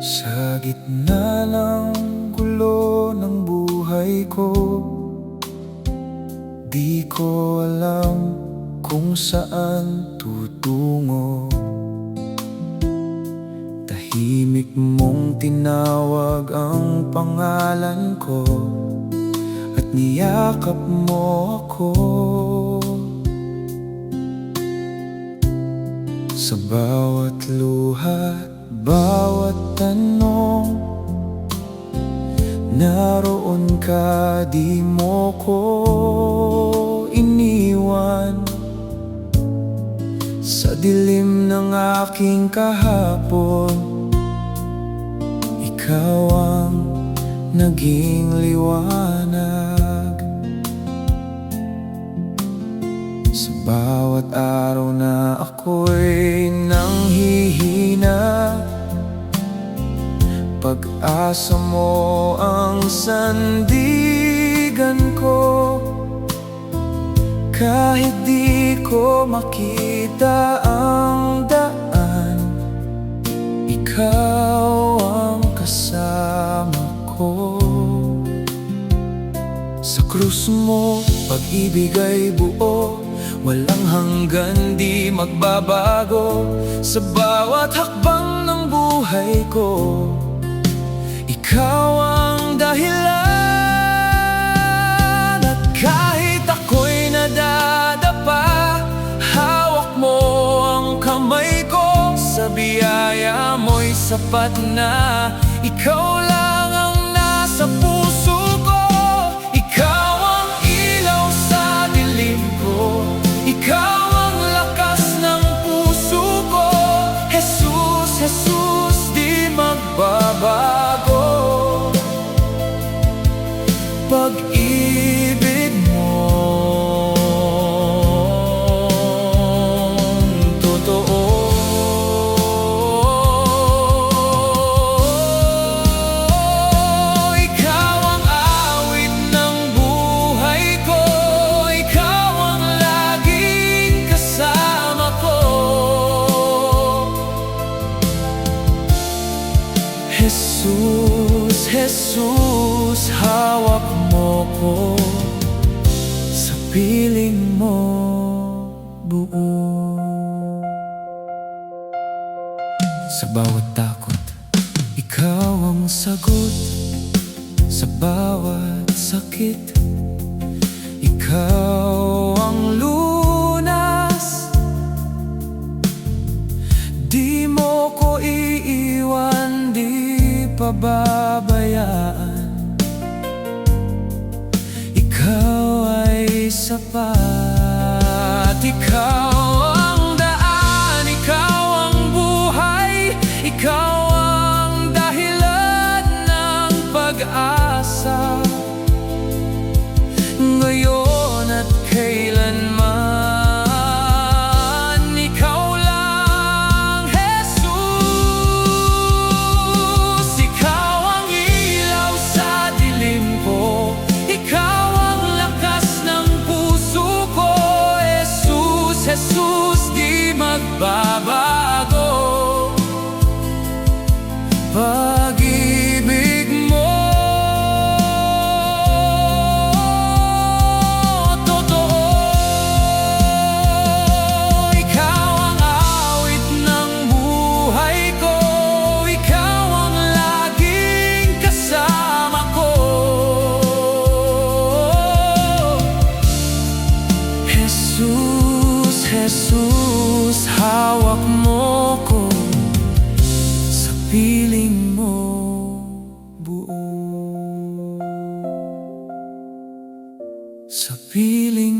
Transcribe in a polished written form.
Sa gitna ng gulo ng buhay ko, di ko alam kung saan tutungo. Tahimik mong tinawag ang pangalan ko at niyakap mo ako. Sa bawat luha, bawat tanong, naroon ka, di mo ko iniwan. Sa dilim ng aking kahapon, ikaw ang naging liwanag. Sa bawat araw na ako'y nanghihina, pag-asa mo ang sandigan ko. Kahit di ko makita ang daan, ikaw ang kasama ko. Sa krus mo, pag-ibig ay buo, walang hanggan, di magbabago. Sa bawat hakbang ng buhay ko, ikaw ang dahilan. At kahit ako'y nadadapa, hawak mo ang kamay ko. Sa biyaya mo'y sapat na, ikaw lang ang nasa puso ko. Ikaw ang ilaw sa dilim ko, ikaw ang lakas ng puso ko. Jesus, Jesus, di magbabago. Pag-ibig mong totoo. Ikaw ang awit ng buhay ko, ikaw ang laging kasama ko. Jesus, Jesus, hawak mo ko, sa piling mo buo. Sa bawat takot, ikaw ang sagot. Sa bawat sakit, ikaw ang lunas. Di mo ko iiwan, di pababayaan. Ikaw ay sapat, ikaw ang daan, ikaw ang buhay, ikaw ang dahilan ng pag-asa. Ngayon at kailanman, ikaw lang, Jesus. Ikaw ang ilaw sa dilim ko, ikaw ang lakas ng puso ko. Jesus, Jesus, di magbabago. Pag-ibig mo totoo. Ikaw ang awit ng buhay ko, ikaw ang laging kasama ko. Jesus, Jesus, hawak mo ko, sa piling mo buo. Sa piling